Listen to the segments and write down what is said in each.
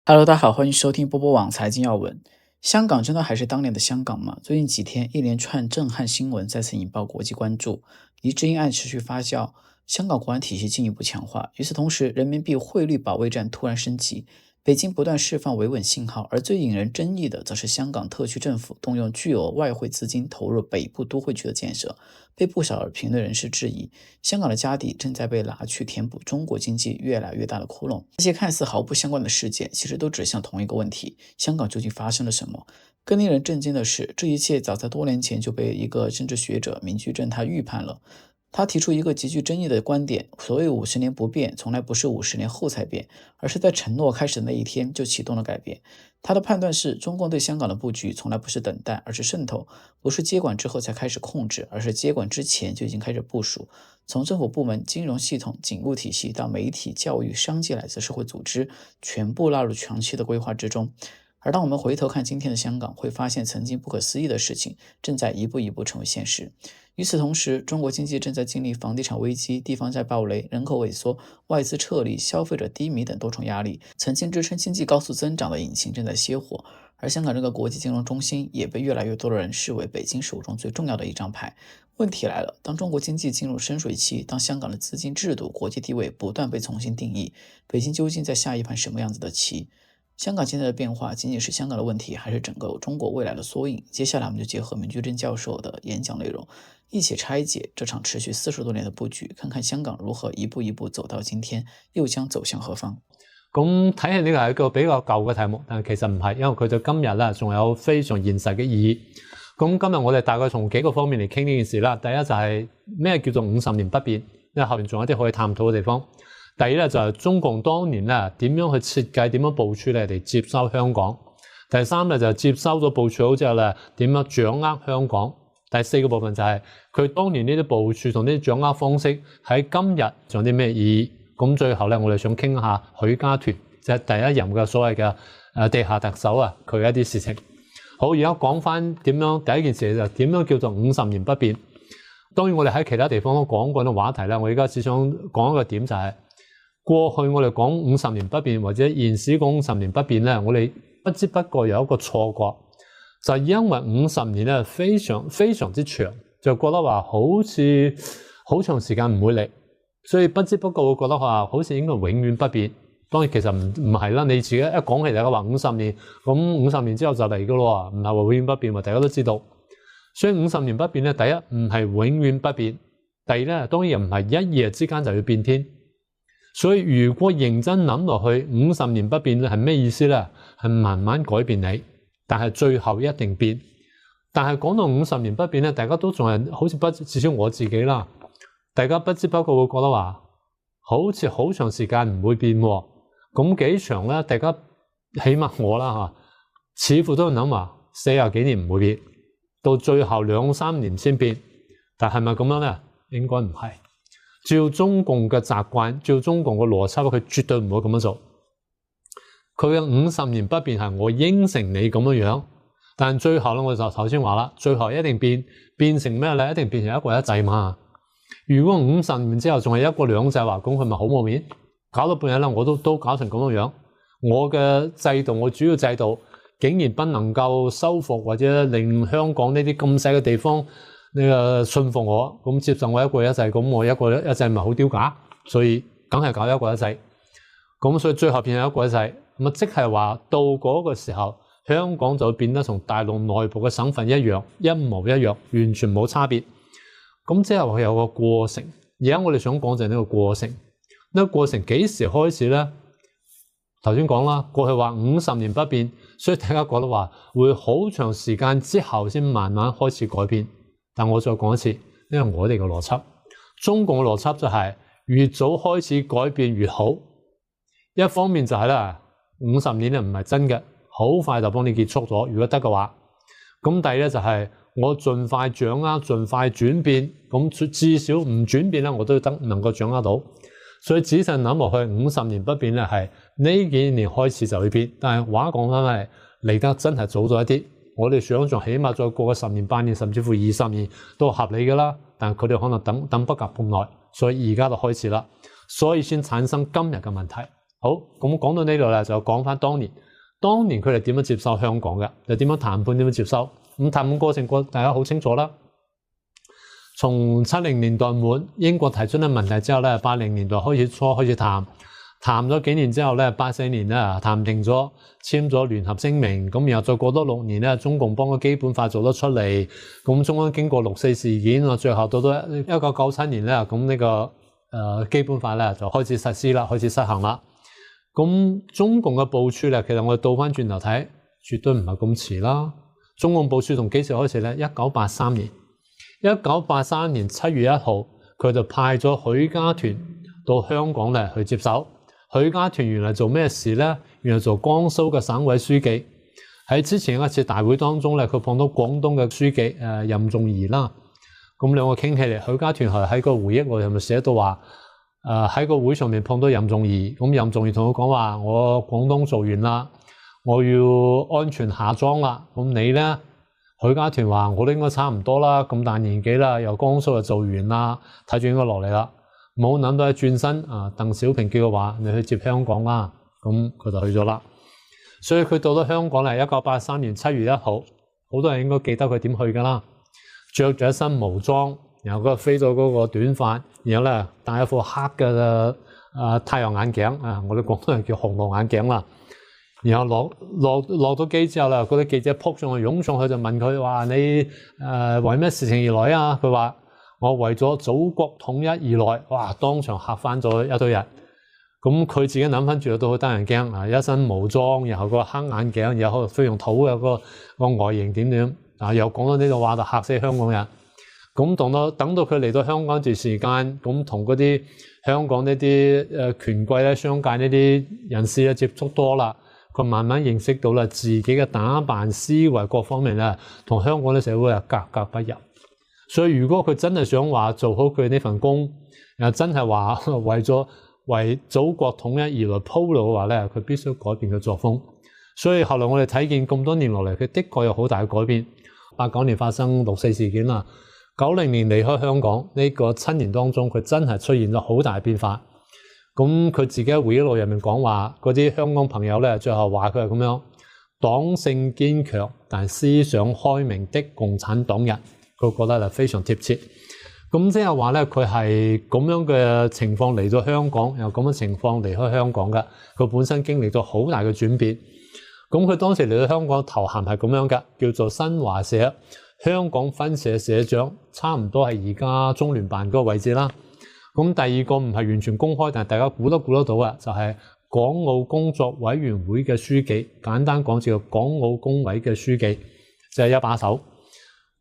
Hello，大家好，欢迎收听波波网财经要闻。香港真的还是当年的香港吗？最近几天，一连串震撼新闻再次引爆国际关注。黎智英案持续发酵，香港国安体系进一步强化。与此同时，人民币汇率保卫战突然升级，北京不断释放维稳信号。而最引人争议的，则是香港特区政府动用巨额外汇资金投入北部都会区的建设，被不少评论人士质疑，香港的家底正在被拿去填补中国经济越来越大的窟窿。这些看似毫不相关的事件，其实都指向同一个问题：香港究竟发生了什么？更令人震惊的是，这一切早在多年前就被一个政治学者明居正他预判了。他提出一个极具争议的观点：所谓50年不变，从来不是50年后才变，而是在承诺开始的那一天就启动了改变。他的判断是，中共对香港的布局从来不是等待，而是渗透；不是接管之后才开始控制，而是接管之前就已经开始部署。从政府部门、金融系统、警务体系到媒体、教育、商界乃至社会组织，全部纳入长期的规划之中。而当我们回头看今天的香港，会发现曾经不可思议的事情正在一步一步成为现实。与此同时，中国经济正在经历房地产危机、地方债暴雷、人口萎缩、外资撤离、消费者低迷等多重压力，曾经支撑经济高速增长的引擎正在熄火。而香港这个国际金融中心也被越来越多的人视为北京手中最重要的一张牌。问题来了，当中国经济进入深水期，当香港的资金制度、国际地位不断被重新定义，北京究竟在下一盘什么样子的棋？香港现在的变化仅仅是香港的问题，还是整个中国未来的缩影？接下来我们就结合明居正教授的演講內容，一起拆解這場持續40多年的布局，看看香港如何一步一步走到今天，又將走向何方。咁睇起呢個係一個比較舊嘅題目，但其實唔係，因為佢對今日咧仲有非常現實嘅意義。咁今日我哋大概從幾個方面嚟傾呢件事啦。第一就係咩叫做50年不變，因為後面仲有啲可以探討嘅地方。第二咧就係中共當年咧點樣去設計、點樣部署嚟接收香港。第三咧就係接收咗部署好之後咧點樣掌握香港。第四個部分就係佢當年呢啲部署同呢啲掌握方式喺今日仲有啲咩意義。咁最後咧我哋想傾下許家屯，即係第一任嘅所謂嘅地下特首啊，佢一啲事情。好，而家講翻點樣第一件事就點樣叫做50年不變。當然我哋喺其他地方都講過嘅話題啦，我而家只想講一個點就係過去我哋講50年不變或者現時講50年不變咧，我哋不知不覺有一個錯覺，就係因為50年咧非常之長，就覺得話好似好長時間唔會嚟，所以不知不覺會覺得話好似應該永遠不變。當然其實唔係啦，你自己一講起嚟嘅話50年，咁50年之後就嚟㗎咯，唔係話永遠不變，大家都知道。所以50年不變咧，第一唔係永遠不變，第二咧當然唔係一夜之間就要變天。所以如果認真諗落去，50年不變係咩意思咧？係慢慢改變你，但係最後一定變。但係講到50年不變咧，大家都仲係好似至少我自己啦，大家不知不覺會覺得話好似好長時間唔會變喎。咁幾長咧？大家起碼我啦似乎都諗話40幾年唔會變，到最後2-3年先變。但係咪咁樣咧？應該唔係。照中共嘅習慣，照中共嘅邏輯，佢絕對唔會咁樣做。佢嘅50年不變係我應承你咁樣，但最後咧我就頭先話啦，最後一定變成咩咧？一定變成一國一制嘛。如果50年之後仲係一國兩制話，咁佢咪好冇面？搞到半日啦，我都搞成咁樣，我嘅制度，我主要制度竟然不能夠修復或者令香港呢啲咁細嘅地方信服我，咁接受我一國一制，咁我一國一制咪好丟架，所以梗係搞一國一制。咁所以最後變成一國一制，咁即係話到嗰個時候，香港就會變得同大陸內部嘅省份一樣，一模一樣，完全冇差別。咁即係話佢有個過程。而家我哋想講就係呢個過程。呢個過程幾時開始咧？頭先講啦，過去話50年不變，所以大家覺得話會好長時間之後先慢慢開始改變。但我再講一次，呢係我哋嘅邏輯。中共嘅邏輯就係越早開始改變越好。一方面就係咧，50年咧唔係真嘅，好快就幫你結束咗。如果得嘅話，咁第二咧就係我盡快掌握，盡快轉變。咁至少唔轉變咧，我都能夠掌握到。所以仔細諗落去，50年不變咧係呢幾年開始就會變。但係話講翻係嚟得真係早咗一啲。我哋想象起碼再過個10年、8年，甚至乎20年都合理㗎啦。但係佢哋可能等不及咁耐，所以而家就開始啦。所以先產生今日嘅問題。好，咁講到呢度咧，就講翻當年佢哋點樣接收香港嘅，又點樣談判，點樣接收。咁談判過程大家好清楚啦。從70年代末英國提出咗問題之後咧，80年代開始談咗幾年之後咧，84年咧談停咗，簽咗聯合聲明，咁然後再過多6年咧，中共幫個基本法做得出嚟，咁中央經過6·4事件啊，最後到1997年咧，咁呢個基本法咧就開始實施啦，開始實行啦。咁中共嘅部署咧，其實我哋倒翻轉頭睇，絕對唔係咁遲啦。中共部署從幾時開始咧？1983年，1983年7月1號，佢就派咗許家屯到香港咧去接手。許家屯原來做咩事咧？原來做江蘇嘅省委書記。喺之前一次大會當中咧，佢碰到廣東嘅書記任仲夷啦。咁兩個傾起嚟，許家屯係喺個回憶錄入面寫到話，喺個會上面碰到任仲夷，咁任仲夷同佢講話：我廣東做完啦，我要安全下莊啦。咁你咧？許家屯話：我都應該差唔多啦，咁大年紀啦，由江蘇就做完啦，睇住應該落嚟啦。冇諗到一轉身，鄧小平叫佢話：你去接香港啦。咁佢就去咗啦。所以佢到咗香港咧，1983年7月1號，好多人應該記得佢點去噶啦，着咗一身毛裝。然後佢飛咗嗰個短髮，然後咧戴一副黑嘅太陽眼鏡，我哋廣東人叫紅綠眼鏡啦。然後落咗機之後啦，嗰啲記者撲上去湧上去就問佢話：你為咩事情而來啊？佢話：我為咗祖國統一而來。哇！當場嚇翻咗一堆人。咁佢自己諗翻住都好得人驚，一身毛裝，然後個黑眼鏡，然後非常土嘅個外形點又講到呢度話就嚇死香港人。咁等到佢嚟到香港一段時間，咁同嗰啲香港呢啲權貴咧、商界呢啲人士咧接觸多啦，佢慢慢認識到啦，自己嘅打扮、思維各方面咧，同香港嘅社會係格格不入。所以如果佢真係想話做好佢呢份工，又真係話為祖國統一而來鋪路嘅話咧，佢必須改變佢作風。所以後來我哋睇見咁多年落嚟，佢的確有好大嘅改變。89年發生6·4事件啦。90年離開香港呢個7年當中，佢真係出現咗好大變化。咁佢自己喺回憶錄入面講話，嗰啲香港朋友咧，最後話佢係咁樣：黨性堅強但思想開明的共產黨人。佢覺得係非常貼切。咁即係話咧，佢係咁樣嘅情況嚟咗香港，又咁樣情況離開香港嘅。佢本身經歷咗好大嘅轉變。咁佢當時嚟到香港頭銜係咁樣嘅，叫做新華社香港分社社長，差唔多係而家中聯辦嗰個位置啦。咁第二個唔係完全公開，但係大家估得到嘅，就係港澳工作委員會嘅書記，簡單講叫港澳工委嘅書記，就係一把手。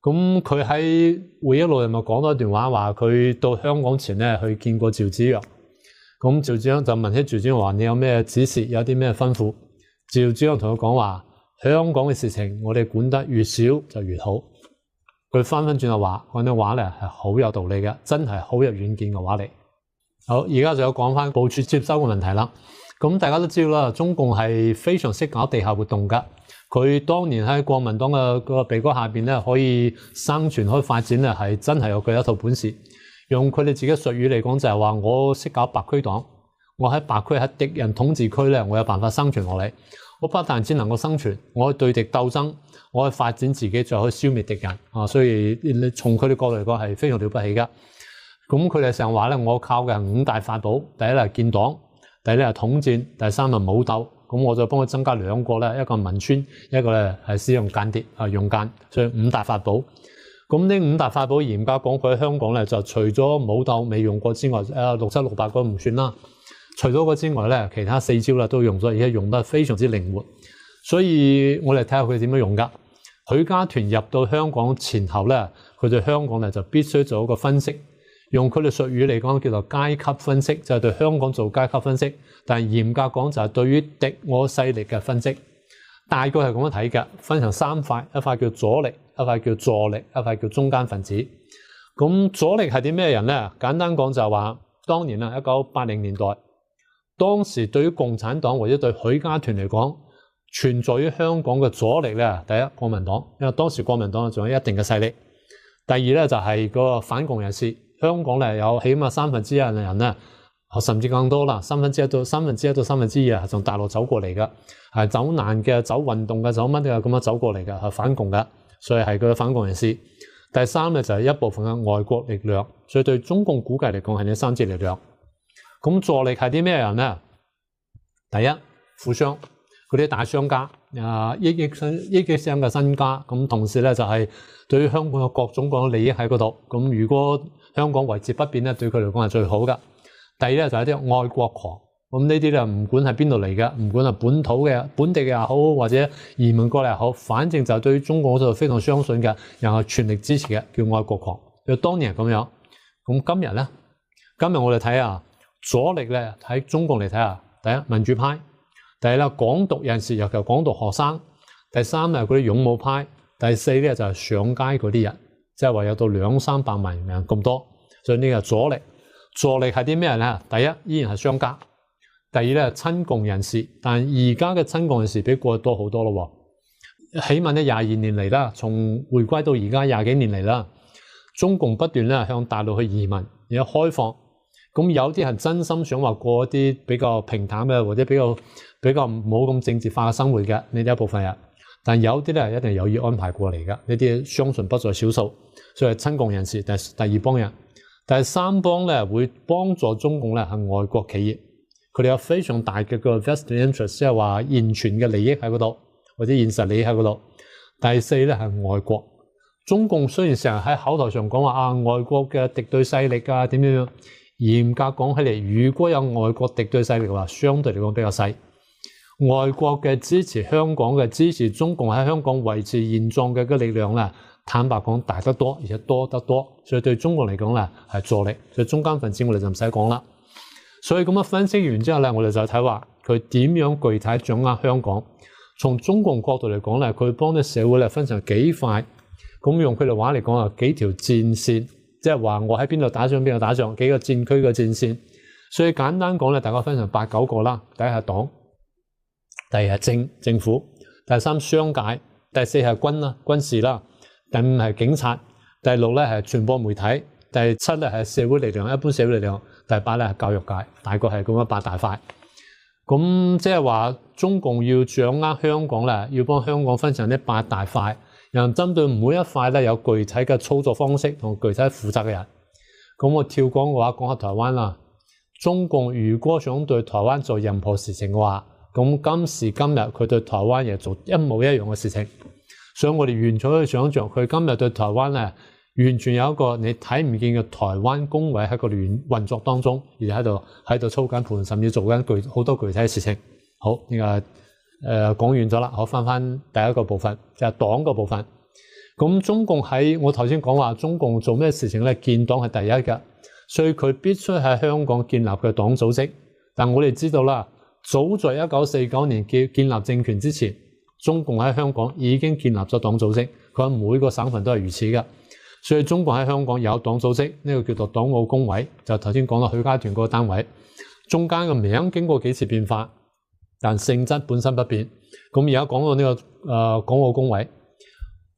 咁佢喺回憶錄入面講咗一段話，佢到香港前咧去見過趙紫陽。咁趙紫陽就問起趙紫陽話：你有咩指示？有啲咩吩咐？趙紫陽同佢講話：香港嘅事情我哋管得越少就越好。佢翻轉頭話，講啲話咧係好有道理嘅，真係好有遠見嘅話嚟。好，而家就有講翻部署接收嘅問題啦。咁大家都知道啦，中共係非常識搞地下活動噶。佢當年喺國民黨嘅個鼻哥下邊咧，可以生存可以發展咧，係真係有佢一套本事。用佢哋自己術語嚟講，就係話我識搞白區黨，我喺白區喺敵人統治區咧，我有辦法生存落嚟。我不但只能夠生存，我可以對敵鬥爭，我可以發展自己，再可以消滅敵人啊！所以從佢哋角度嚟講係非常了不起噶。咁佢哋成日話咧，我靠嘅係5大法寶，第一係建黨，第二係統戰，第三係武鬥。咁我就幫佢增加2個咧，一個民村，一個咧係使用間諜用間，所以5大法寶。咁呢5大法寶嚴格講，佢喺香港咧就除咗武鬥未用過之外，6、7、6、8個唔算啦。除咗個之外咧，其他4招咧都用咗，而且用得非常之靈活。所以我哋睇下佢點樣用噶。許家屯入到香港前後咧，佢對香港咧就必須做一個分析，用佢哋術語嚟講叫做階級分析，就係對香港做階級分析。但係嚴格講就係對於敵我勢力嘅分析，大概係咁樣睇嘅，分成3塊，一塊叫左力，一塊叫助力，一塊叫中間分子。咁左力係啲咩人咧？簡單講就係話，當年啦，1980年代。當時對於共產黨或者對許家屯嚟講，存在於香港嘅阻力咧，第一國民黨，因為當時國民黨仲有一定嘅勢力；第二咧就係個反共人士，香港咧有起碼1/3嘅人咧甚至更多啦，1/3到2/3係從大陸走過嚟嘅，係走難嘅、走運動嘅、走乜嘅咁樣走過嚟嘅，係反共嘅，所以係佢嘅反共人士。第三咧就係一部分嘅外國力量，所以對中共估計嚟講係呢3支力量。咁助力係啲咩人咧？第一，富商嗰啲大商家，億億聲嘅身家，咁同時咧就係對於香港有各種各樣利益喺嗰度。咁如果香港維持不變咧，對佢嚟講係最好嘅。第二咧就係啲愛國狂，咁呢啲咧唔管係邊度嚟嘅，唔管係本地嘅也好，或者移民過嚟也好，反正就係對於中國嗰度非常相信嘅，然後全力支持嘅，叫愛國狂。就當年係咁樣。咁今日咧，今日我哋睇下阻力咧，喺中共嚟睇下，第一民主派，第二啦港獨人士，尤其係港獨學生，第三咧嗰啲勇武派，第四咧就係上街嗰啲人，即係話有到200-300萬人咁多，所以呢個阻力。助力係啲咩人咧？第一依然係商家，第二咧親共人士，但而家嘅親共人士比過去多好多咯。起碼咧22年嚟啦，從回歸到而家20幾年嚟啦，中共不斷咧向大陸去移民，而家開放。咁有啲係真心想話過一啲比較平淡嘅，或者比較冇咁政治化嘅生活嘅呢啲一部分人，但有啲咧一定有意安排過嚟嘅，呢啲相信不在少數，所以係親共人士。第二幫人。第三幫咧會幫助中共咧係外國企業，佢哋有非常大嘅個 vested interest， 即係話現存嘅利益喺嗰度，或者現實利益喺嗰度。第四咧係外國，中共雖然成日喺口頭上講話外國嘅敵對勢力啊點樣，嚴格講起嚟，如果有外國敵對勢力嘅話，相對嚟講比較細。外國嘅支持香港嘅支持中共喺香港維持現狀嘅力量咧，坦白講大得多，而且多得多，所以對中國嚟講咧係助力。所以中間分子我哋就唔使講啦。所以咁樣分析完之後咧，我哋就睇話佢點樣具體掌握香港。從中共角度嚟講咧，佢幫啲社會咧分成幾塊，咁用佢哋話嚟講啊，幾條戰線，即係話我喺邊度打仗邊度打仗，幾個戰區嘅戰線。所以簡單講咧，大概分成8、9個啦。第一係黨，第二係政府，第三商界，第四係軍事啦。第五係警察，第六咧係傳播媒體，第七咧係社會力量，一般社會力量，第八咧係教育界，大概係咁樣8大塊。咁即係話中共要掌握香港咧，要幫香港分成呢8大塊，然後針對每一塊咧有具體嘅操作方式同具體負責嘅人。咁我跳講嘅話，講下台灣啦。中共如果想對台灣做任何事情嘅話，咁今時今日佢對台灣亦做一模一樣嘅事情。所以我哋完全可以想象，佢今日對台灣咧，完全有一個你睇唔見嘅台灣工委喺個運作當中，而喺度操緊盤，甚至做緊好多具體嘅事情。好，呢個講完咗啦，我翻第一個部分，就係黨個部分。咁中共喺我頭先講話，中共做咩事情咧？建黨係第一嘅，所以佢必須喺香港建立嘅黨組織。但我哋知道啦，早在1949年建立政權之前，中共喺香港已經建立咗黨組織，佢喺每個省份都係如此嘅。所以中共喺香港有黨組織，呢個叫做黨澳工委，就頭先講到許家屯嗰個單位。中間嘅名經過幾次變化，但性質本身不變。咁而家講到呢個港澳工委，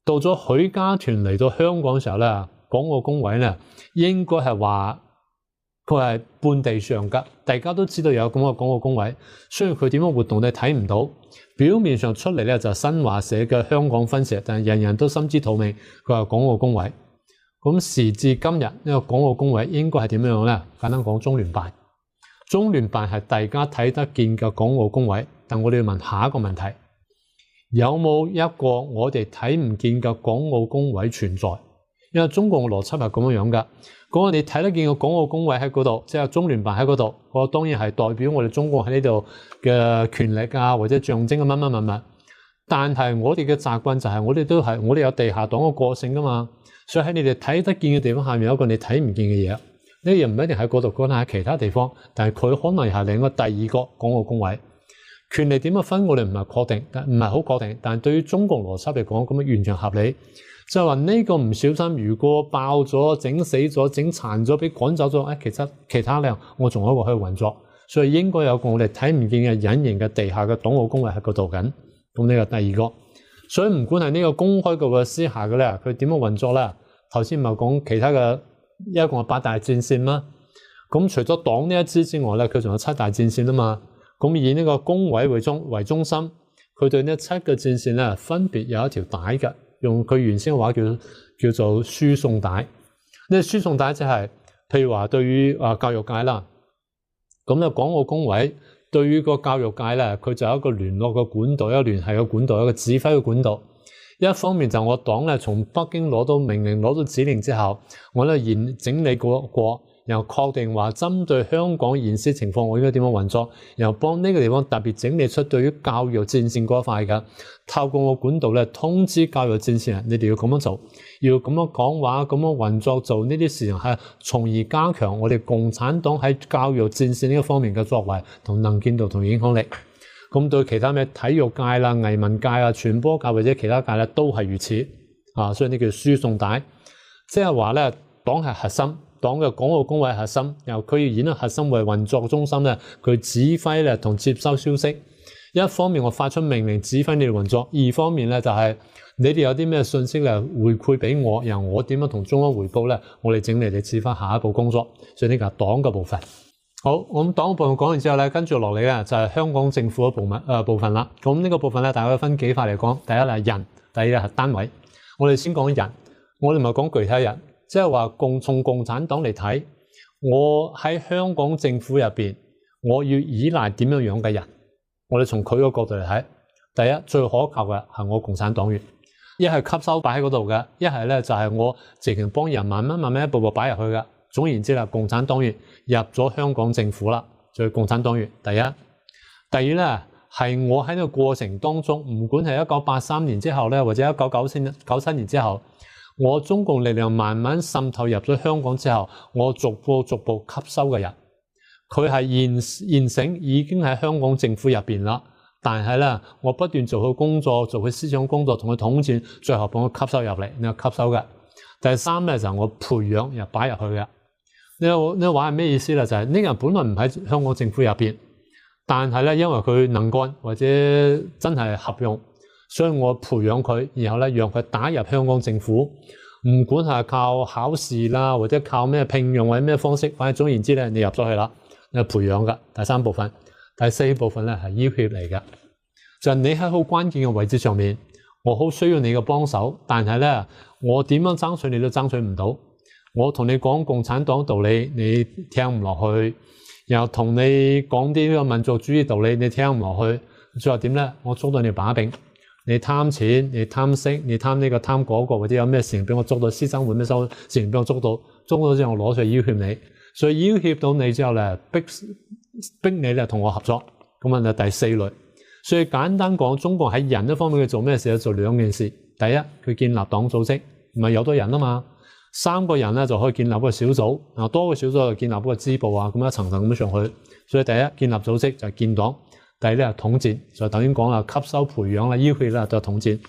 到咗許家屯嚟到香港嘅時候咧，港澳工委咧應該係話佢係半地上㗎，大家都知道有咁嘅港澳工委，雖然佢點樣活動你睇唔到。表面上出嚟咧就係新華社嘅香港分社，但係人人都心知肚明，佢係港澳工委。咁時至今日呢個港澳工委應該係點樣咧？簡單講，中聯辦。中聯辦係大家睇得見嘅港澳工委，但我哋要問下一個問題：有冇一個我哋睇唔見嘅港澳工委存在？因為中共嘅邏輯係咁樣㗎。咁我哋睇得見嘅港澳工委喺嗰度，即係中聯辦喺嗰度，我當然係代表我哋中國喺呢度嘅權力啊，或者象徵啊乜。但係我哋嘅習慣就係我哋有地下黨嘅個性㗎嘛，所以喺你哋睇得見嘅地方下面有一個你睇唔見嘅嘢，呢個嘢唔一定喺嗰度，可能喺其他地方，但係佢可能係另一個第二個港澳工委。權力點樣分我哋唔係確定，唔係好確定，但係對於中共邏輯嚟講，咁樣完全合理。就係話呢個唔小心，如果爆咗、整死咗、整殘咗、俾趕走咗，其實其他咧，我仲有一個可以運作，所以應該有個我哋睇唔見嘅隱形嘅地下嘅黨澳工委喺嗰度緊。咁呢個第二個，所以唔管係呢個公開嘅私下嘅咧，佢點樣運作咧？頭先咪講其他嘅一共係8大戰線啦。咁除咗黨呢一支之外咧，佢仲有7大戰線啊嘛。咁以呢個工委為中心，佢對呢7個戰線咧分別有一條帶嘅，用佢原先嘅話叫做輸送帶。呢個輸送帶就係譬如話對於教育界啦，咁咧港澳工委對於個教育界咧，佢就有一個聯絡嘅管道，一個聯繫嘅管道，一個指揮嘅管道。一方面就我黨咧從北京攞到命令、攞到指令之後，我咧整理過，然後確定話針對香港現時情況，我應該點樣運作，然後幫呢個地方特別整理出對於教育戰線嗰一塊嘅，透過我管道咧通知教育戰線人，你哋要咁樣做，要咁樣講話，咁樣運作做呢啲事情，係從而加強我哋共產黨喺教育戰線呢個方面嘅作為同能見度同影響力。咁對其他咩體育界啦、藝文界啊、傳播界或者其他界咧都係如此啊，所以呢叫輸送帶，即係話咧黨係核心，黨嘅港澳工委係核心，由區議員核心為運作中心咧，佢指揮咧同接收消息。一方面我發出命令指揮你哋運作，二方面咧就係你哋有啲咩信息咧回饋俾我，然後我點樣同中央回報咧，我哋整理嚟指揮下一步工作。所以呢個係黨嘅部分。好，我咁黨部分講完之後咧，跟住落嚟咧就係香港政府嘅部分啦。咁呢個部分咧，大概分幾塊嚟講。第一係人，第二係單位。我哋先講人，我哋唔係講具體人，即係話從共產黨嚟睇，我喺香港政府入邊，我要依賴點樣嘅人？我哋從佢個角度嚟睇，第一最可靠嘅係我共產黨員，一係吸收擺喺嗰度嘅，一係咧就係我直情幫人慢慢一步步擺入去嘅。總言之啦，共產黨員入咗香港政府啦，就係共產黨員。第一，第二咧係我喺呢個過程當中，唔管係1983年之後咧，或者1997年之後，我中共力量慢慢滲透入咗香港之後，我逐步吸收嘅人，佢係現成已經喺香港政府入邊啦。但係咧，我不斷做佢工作，做佢思想工作，同佢統戰，最後幫佢吸收入嚟，呢個吸收嘅。第三咧就係我培養又擺入去嘅。呢個話係咩意思咧？就係呢個人本來唔喺香港政府入邊，但係咧因為佢能幹或者真係合用，所以我培養佢，然後咧讓佢打入香港政府。唔管係靠考試啦，或者靠咩聘用或者咩方式，反正總言之咧，你入咗去啦，你係培養嘅。第三部分，第四部分咧係要挾嚟嘅，就係你喺好關鍵嘅位置上面，我好需要你嘅幫手，但係咧我點樣爭取你都爭取唔到。我同你講共產黨道理，你聽唔落去；然後同你講啲呢個民族主義道理，你聽唔落去。最後點咧？我捉到你把柄，你貪錢，你貪色，你貪呢個貪嗰個，或者有咩事情俾我捉到，私生活咩事情俾我捉到之後我攞出去要挾你。所以要挾到你之後咧，逼你咧同我合作。咁啊，第四類。所以簡單講，中國喺人一方面佢做咩事咧？做兩件事。第一，佢建立黨組織，唔係有多人啊嘛。3個人咧就可以建立一個小組，然後多個小組就建立一個支部啊，咁一層層咁上去。所以第一建立組織就係建黨，第二咧係統戰，就頭先講啦，吸收培養啦、要挾啦，就係統戰。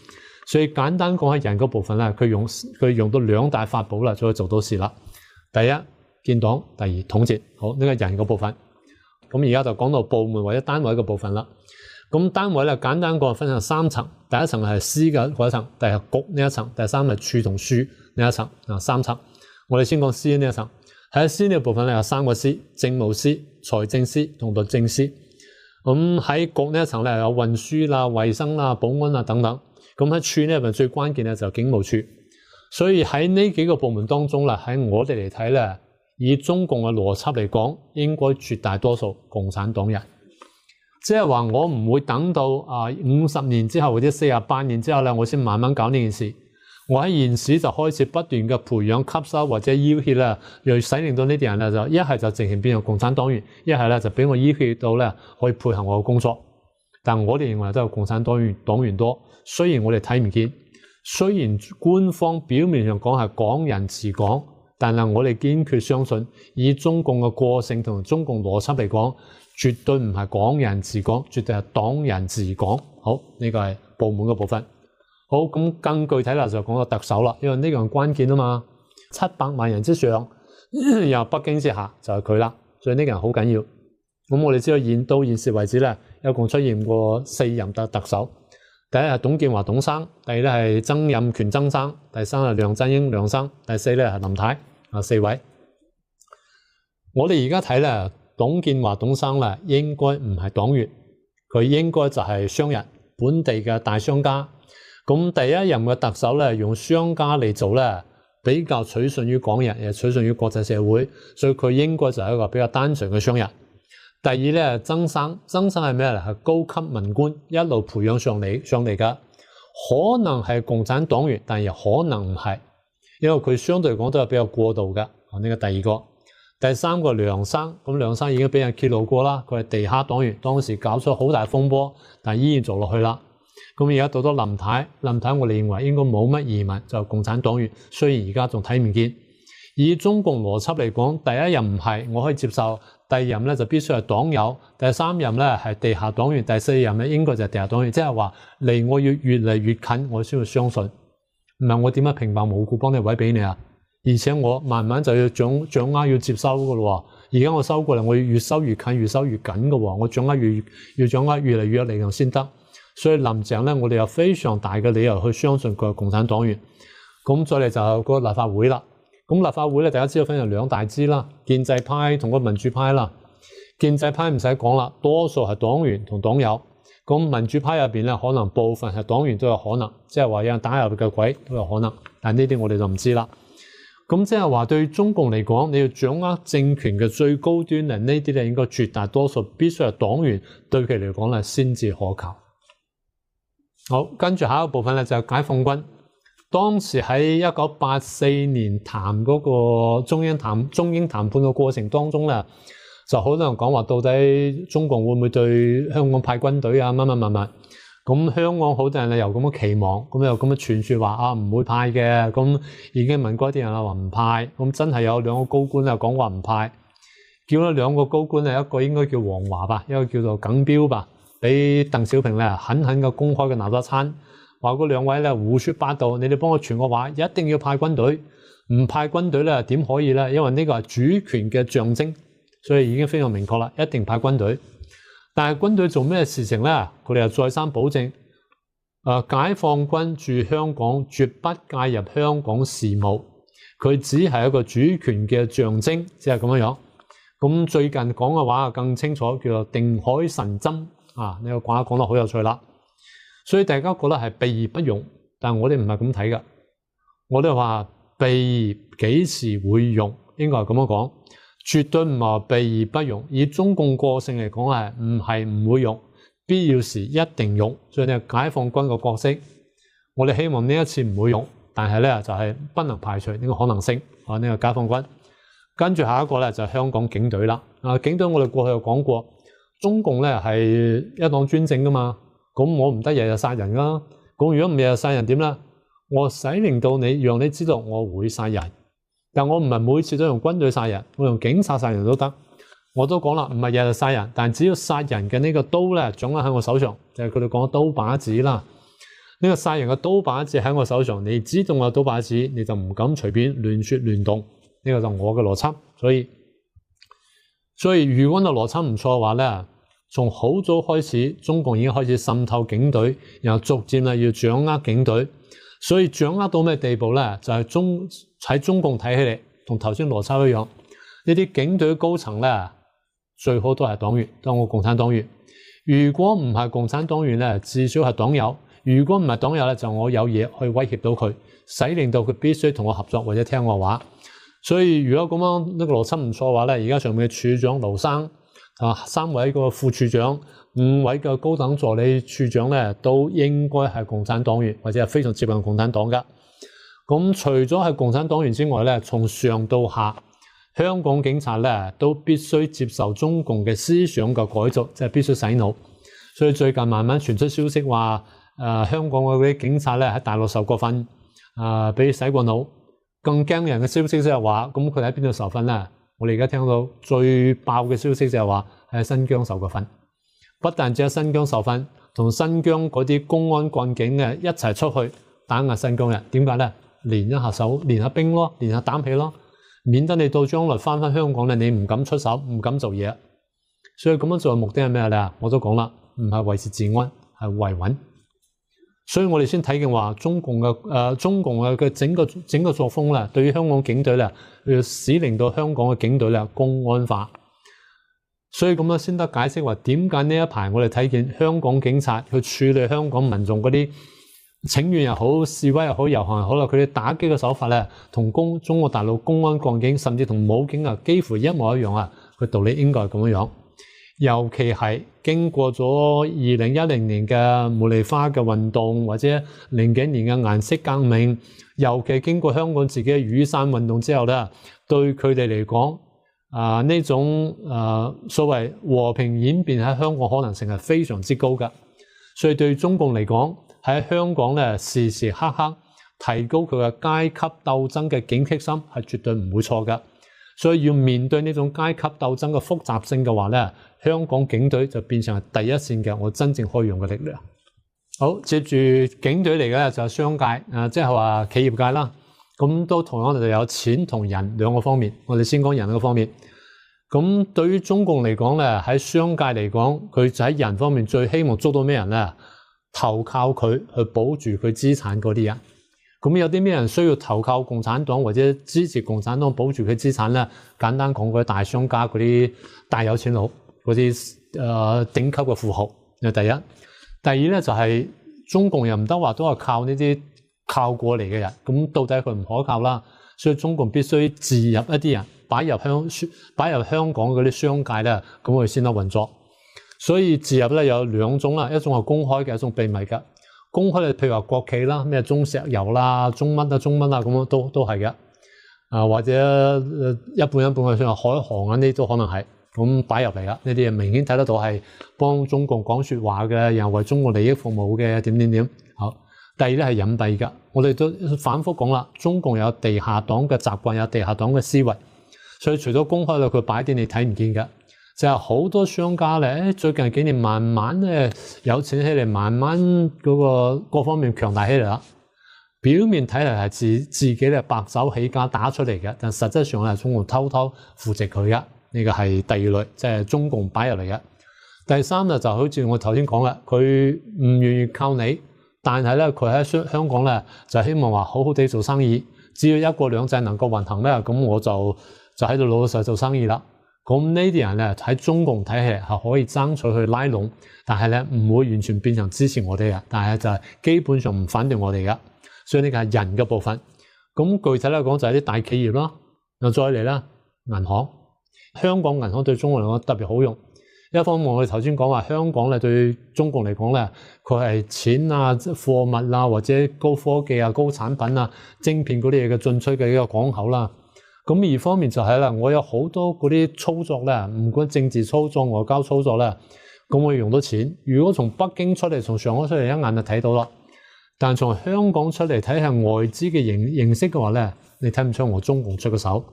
所以簡單講喺人嗰部分咧，佢用到2大法寶啦，就可以做到事啦。第一建黨，第二統戰。好，呢個人嗰部分。咁而家就講到部門或者單位嘅部分啦。咁單位咧簡單講分成3層，第一層係司嘅嗰一層，第二係局呢一層，第三係處同庶呢一層，3層。我哋先講司呢一層。喺司呢個部分咧有3個司：政務司、財政司同律政司。咁喺局呢一層咧有運輸啦、衛生啦、保安啦等等。咁喺處呢入邊最關鍵咧就警務處。所以喺呢幾個部門當中啦，喺我哋嚟睇咧，以中共嘅邏輯嚟講，應該絕大多數共產黨人。即係話我唔會等到50年之後或者48年之後咧，我先慢慢搞呢件事。我喺現時就開始不斷嘅培養、吸收或者要挾啦，又使令到呢啲人咧就一係就直情變成共產黨員，一係咧就俾我要挾到咧可以配合我嘅工作。但我哋認為都係共產黨員多，雖然我哋睇唔見，雖然官方表面上講係港人治港，但係我哋堅決相信，以中共嘅個性同中共邏輯嚟講，絕對唔係港人治港，絕對係黨人治港。好，呢個係部門嘅部分。好，咁更具體啦，就講到特首啦，因為呢個係關鍵啊嘛，700萬人之上，由北京之下就係佢啦，所以呢個人好緊要。咁我哋知道到現時為止咧，一共出現過4任特首。第一係董建華董生，第二咧係曾蔭權曾生，第三係梁振英梁生，第四咧係林太，4位。我哋而家睇咧，董建華董生咧應該唔係黨員，佢應該就係商人，本地嘅大商家。咁第一任嘅特首咧，用商家嚟做咧，比較取信於港人，亦取信於國際社會，所以佢應該就係一個比較單純嘅商人。第二咧，曾生係咩咧？係高級文官，一路培養上嚟噶，可能係共產黨員，但亦可能唔係，因為佢相對嚟講都係比較過渡嘅。呢個第二個。第三個梁生，咁梁生已經俾人揭露過啦，佢係地下黨員，當時搞出好大風波，但依然做落去啦。咁而家到咗林太我哋認為應該冇乜疑問，就係共產黨員，雖然而家仲睇唔見。以中共邏輯嚟講，第一任唔係，我可以接受；第二任咧就必須係黨友；第三任咧係地下黨員；第四任咧應該就係地下黨員，即係話離我要越嚟越近，我先會相信。唔係我點解平白無故幫你位俾你啊？而且我慢慢就要掌握要接收噶咯。而家我收過嚟，我要越收越近，越收越緊噶。我掌握要掌握越嚟越有力量先得。所以林鄭咧，我哋有非常大嘅理由去相信佢係共產黨員。咁再嚟就係個立法會啦。咁立法會咧，大家知道分成兩大支啦，建制派同個民主派啦。建制派唔使講啦，多數係黨員同黨友。咁民主派入邊咧，可能部分係黨員都有可能，即係話有人打入嘅鬼都有可能。但呢啲我哋就唔知啦。咁即係話對中共嚟講，你要掌握政權嘅最高端咧，呢啲咧應該絕大多數必須係黨員對佢嚟講咧先至可靠。好，跟住下一個部分咧就係解放軍。當時喺1984年談嗰個中英談判嘅過程當中咧，就好多人講話到底中共會唔會對香港派軍隊啊乜。咁香港好多人又咁嘅期望，咁又咁嘅傳説話啊唔會派嘅，咁已經問過啲人啦話唔派，咁真係有兩個高官啊講話唔派，叫咗兩個高官咧，一個應該叫黃華吧，一個叫做耿彪吧，俾鄧小平咧狠狠嘅公開嘅鬧咗一餐，話嗰兩位咧胡說八道，你哋幫我傳個話，一定要派軍隊，唔派軍隊咧點可以咧？因為呢個係主權嘅象徵，所以已經非常明確啦，一定派軍隊。但係軍隊做咩事情咧？佢哋又再三保證，解放軍駐香港絕不介入香港事務，佢只係一個主權嘅象徵，即係咁樣。咁最近講嘅話更清楚，叫做定海神針啊！呢個話講得好有趣啦。所以大家覺得係備而不用，但我哋唔係咁睇㗎。我哋話備幾時會用，應該係咁樣講。絕對唔係備而不用，以中共個性嚟講係唔會用，必要時一定用。所以呢解放軍個角色，我哋希望呢一次唔會用，但係咧就係不能排除呢個可能性。呢個解放軍，跟住下一個咧就係香港警隊啦。警隊我哋過去有講過，中共咧係一黨專政噶嘛，咁我唔得日日殺人啦。咁如果唔日日殺人點咧？我使令到你，讓你知道我會殺人。但我唔係每次都用軍隊殺人，我用警察殺人都得。我都講啦，唔係日日殺人，但只要殺人嘅呢個刀咧，掌握喺我手上，就係佢哋講嘅刀把子啦。呢個殺人嘅刀把子喺我手上，你知道我有刀把子，你就唔敢隨便亂說亂動。呢個就我嘅邏輯。所以如果個邏輯唔錯嘅話咧，從好早開始，中共已經開始滲透警隊，然後逐漸要掌握警隊。所以掌握到咩地步咧？就係喺中共睇起嚟，同頭先邏輯一樣，呢啲警隊高層咧，最好都係黨員，當我共產黨員。如果唔係共產黨員咧，至少係黨友。如果唔係黨友咧，就我有嘢去威脅到佢，使令到佢必須同我合作或者聽我話。所以如果咁樣呢個邏輯唔錯嘅話咧，而家上面嘅處長盧生3位個副處長、5位嘅高等助理處長咧，都應該係共產黨員或者係非常接近共產黨噶。咁除咗係共產黨員之外咧，從上到下，香港警察咧都必須接受中共嘅思想嘅改造，即係必須洗腦。所以最近慢慢傳出消息話，香港嗰啲警察咧喺大陸受過訓，俾洗過腦。更驚人嘅消息即係話，咁佢喺邊度受訓咧？我哋而家聽到最爆嘅消息就係話喺新疆受過訓。不但只喺新疆受訓，同新疆嗰啲公安幹警嘅一齊出去打壓新疆人。點解咧？練一下手，練下兵咯，練下膽氣咯，免得你到將來翻香港咧，你唔敢出手，唔敢做嘢。所以咁樣做嘅目的係咩咧？我都講啦，唔係維持治安，係維穩。所以我哋先睇見話中共嘅整個作風咧，對於香港警隊咧，要使令到香港嘅警隊咧公安化。所以咁樣先得解釋話點解呢一排我哋睇見香港警察去處理香港民眾嗰啲請願又好、示威又好、遊行又好啦，佢哋打擊嘅手法咧，同中國大陸公安幹警甚至同武警啊幾乎一模一樣啊。佢道理應該係咁樣。尤其係經過咗2010年嘅茉莉花嘅運動，或者零幾年嘅顏色革命，尤其經過香港自己嘅雨傘運動之後咧，對佢哋嚟講，呢種所謂和平演變喺香港可能性係非常之高㗎。所以對中共嚟講，喺香港咧時時刻刻提高佢嘅階級鬥爭嘅警惕心係絕對唔會錯㗎。所以要面對呢種階級鬥爭嘅複雜性嘅話咧，香港警隊就變成係第一線嘅我真正可以用嘅力量。好，接住警隊嚟嘅咧就係商界，即係話企業界啦。咁都同樣就有錢同人兩個方面。我哋先講人嗰方面。咁對於中共嚟講咧，喺商界嚟講，佢就喺人方面最希望捉到咩人咧？投靠佢去保住佢資產嗰啲人。咁有啲咩人需要投靠共產黨或者支持共產黨保住佢資產咧？簡單講，嗰啲大商家、嗰啲大有錢佬、嗰啲頂級嘅富豪。第一，第二咧就係中共又唔得話都係靠呢啲靠過嚟嘅人，咁到底佢唔可靠啦。所以中共必須置入一啲人擺入香港嗰啲商界咧，咁佢先得運作。所以置入咧有兩種啦，一種係公開嘅，一種秘密嘅。公開嘅譬如話國企啦，咩中石油啦、中乜啦，咁樣都係嘅。或者一半嘅，像海航啊呢都可能係咁擺入嚟噶。呢啲明顯睇得到係幫中共講說話嘅，又為中國利益服務嘅點。好，第二咧係隱蔽噶。我哋都反覆講啦，中共有地下黨嘅習慣，有地下黨嘅思維，所以除咗公開咧，佢擺啲你睇唔見嘅。就係好多商家咧，最近幾年慢慢咧有錢起嚟，慢慢嗰個各方面強大起嚟啦。表面睇嚟係自己咧白手起家打出嚟嘅，但實質上係中共偷偷扶植佢嘅。呢個係第二類，即係中共擺入嚟嘅。第三就好似我頭先講啦，佢唔願意靠你，但係咧佢喺香港咧就希望話好好地做生意。只要一國兩制能夠運行咧，咁我就喺度老老實實做生意啦。咁呢啲人咧喺中共睇起嚟係可以爭取去拉攏，但係咧唔會完全變成支持我哋嘅，但係就係基本上唔反對我哋嘅。所以呢個係人嘅部分。咁具體嚟講就係啲大企業啦，又再嚟啦銀行。香港銀行對中國嚟講特別好用。一方面我哋頭先講話香港咧對中共嚟講咧，佢係錢啊、貨物啊或者高科技啊、高產品啊、晶片嗰啲嘢嘅進出嘅一個港口啦。咁二方面就係啦，我有好多嗰啲操作咧，唔管政治操作、外交操作咧，咁我要用到錢。如果從北京出嚟、從上海出嚟，一眼就睇到啦。但從香港出嚟睇下外資嘅形式嘅話咧，你睇唔出我中共出嘅手。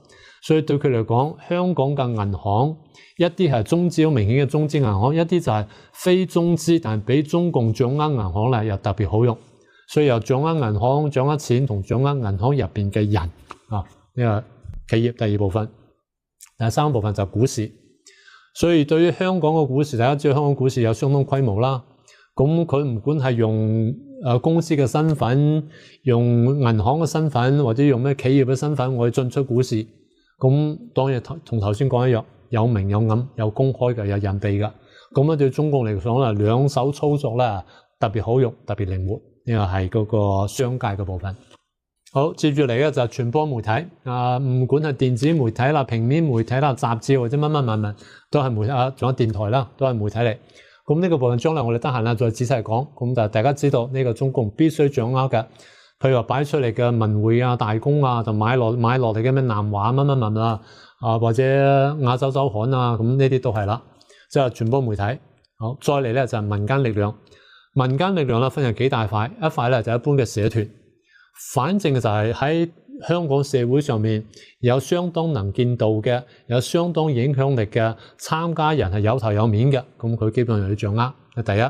所以對佢嚟講，香港嘅銀行一啲係中資好明顯嘅中資銀行，一啲就係非中資但係比中共掌握銀行咧又特別好用。所以由掌握銀行、掌握錢同掌握銀行入邊嘅人啊，呢個企業第二部分。第三部分就係股市。所以對於香港嘅股市，大家知道香港股市有相當規模啦。咁佢唔管係用公司嘅身份、用銀行嘅身份，或者用咩企業嘅身份，我去進出股市。咁當然同頭先講一樣，有明有暗，有公開嘅，有隱蔽嘅。咁咧對中共嚟講咧，兩手操作咧特別好用，特別靈活。呢個係嗰個商界嘅部分。好，接住嚟嘅就係傳播媒體。唔管係電子媒體啦、平面媒體啦、雜誌或者乜，都係媒體。仲有電台啦，都係媒體嚟。咁呢個部分將來我哋得閒啦再仔細講。咁就大家知道呢個中共必須掌握嘅，譬如話擺出嚟嘅文匯啊、大公啊，就買落嚟嘅咩南華乜啊，或者亞洲週刊啊，咁呢啲都係啦，即係傳播媒體。好，再嚟咧就係民間力量。民間力量咧分成幾大塊，一塊咧就一般嘅社團，反正就係喺香港社會上面有相當能見度嘅，有相當影響力嘅參加人係有頭有面嘅，咁佢基本上要掌握。第一，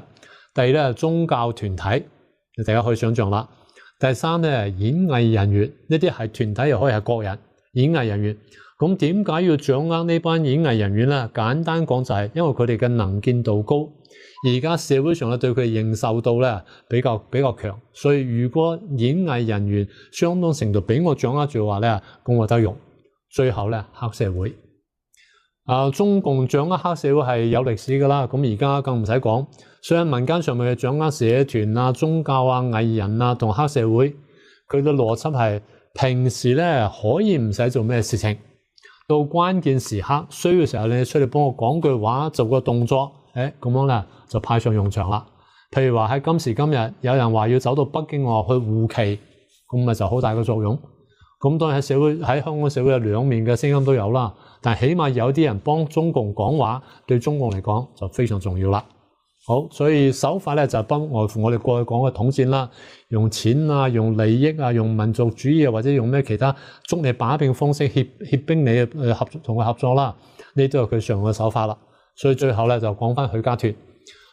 第二咧宗教團體，大家可以想象啦。第三咧演藝人員，呢啲係團體又可以係個人演藝人員。咁點解要掌握呢班演藝人員咧？簡單講就係因為佢哋嘅能見度高，而家社會上咧對佢嘅認受度咧比較強，所以如果演藝人員相當程度俾我掌握住嘅話咧，咁我得用。最後咧黑社會，中共掌握黑社會係有歷史噶啦，咁而家更唔使講。所以民間上面嘅掌握社團啊、宗教啊、藝人啊同黑社會，佢嘅邏輯係平時咧可以唔使做咩事情，到關鍵時刻需要時候你出嚟幫我講句話，做個動作，咁樣咧就派上用場啦。譬如話喺今時今日，有人話要走到北京去護旗，咁咪就好大嘅作用。咁當然喺香港社會有兩面嘅聲音都有啦，但起碼有啲人幫中共講話，對中共嚟講就非常重要啦。好，所以手法咧就不外乎我哋過去講嘅統戰啦，用錢啊、用利益啊、用民族主義啊，或者用咩其他捉你把柄方式脅迫你同佢合作啦，呢都係佢常用嘅手法啦。所以最後咧就講翻許家屯。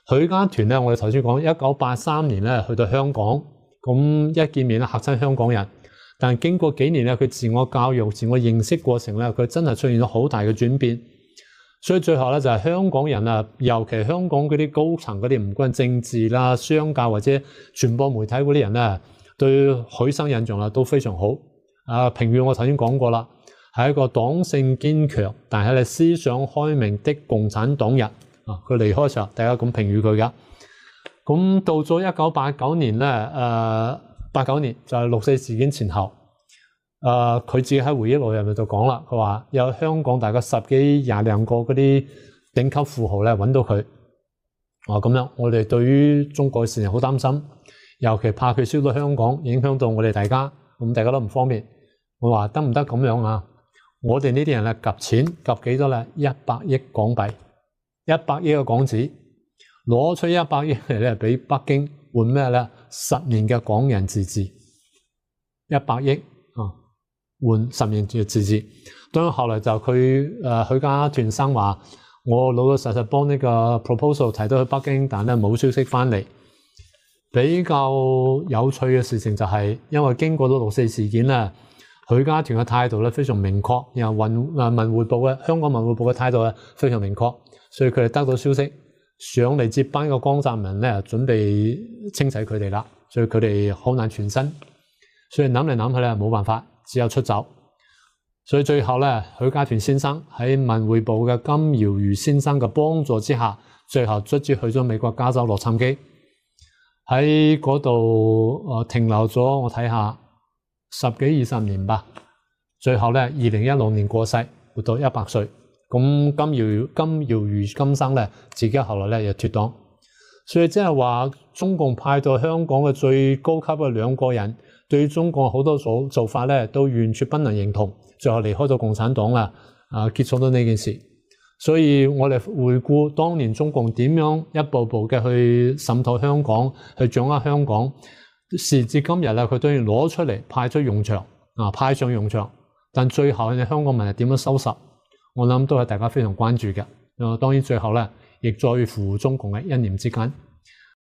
許家屯咧，我哋頭先講1983年咧去到香港，咁一見面咧嚇親香港人。但經過幾年咧，佢自我教育、自我認識過程咧，佢真係出現咗好大嘅轉變。所以最後咧就係香港人啊，尤其香港嗰啲高層嗰啲，唔管政治啦、商界或者傳播媒體嗰啲人咧，對許生印象啦都非常好。評語我頭先講過啦，係一個黨性堅強，但係咧思想開明的共產黨人。佢離開嘅時候，大家咁評語佢噶。咁到咗1989年咧，89年就係6·4事件前後，佢自己喺回憶錄入面就講啦，佢話有香港大概10幾20兩個嗰啲頂級富豪咧揾到佢，咁樣我哋對於中國嘅事情好擔心，尤其怕佢燒到香港，影響到我哋大家，咁大家都唔方便。我話得唔得咁樣啊？我哋呢啲人咧夾錢夾幾多咧？100億港幣，100億嘅港紙，攞出100億嚟咧俾北京換咩咧？10年嘅港人自治，100億換10年嘅自治。當然後來就佢許家屯生話，我老老實實幫呢個 proposal 提到去北京，但係冇消息翻嚟。比較有趣嘅事情就係，因為經過咗6·4事件咧，許家屯嘅態度咧非常明確，然後文匯報嘅香港文匯報嘅態度咧非常明確，所以佢哋得到消息。上嚟接班嘅江澤民咧，準備清洗佢哋啦，所以佢哋好難全身，所以諗嚟諗去咧冇辦法，只有出走。所以最後咧，許家屯先生喺文匯報嘅金堯如先生嘅幫助之下，最後卒之去咗美國加州洛杉磯，喺嗰度停留咗我睇下10幾20年吧。最後咧2016年過世，活到100歲。咁金堯如今生咧，自己後來咧又脫黨，所以即係話中共派到香港嘅最高級嘅2個人，對中共好多做法咧都完全不能認同，最後離開咗共產黨啦，結束咗呢件事。所以我哋回顧當年中共點樣一步步嘅去滲透香港，去掌握香港，時至今日咧，佢都要攞出嚟派出用場，派上用場。但最後你香港民係點樣收拾？我諗都係大家非常關注嘅。當然最後咧，亦在乎中共嘅一念之間。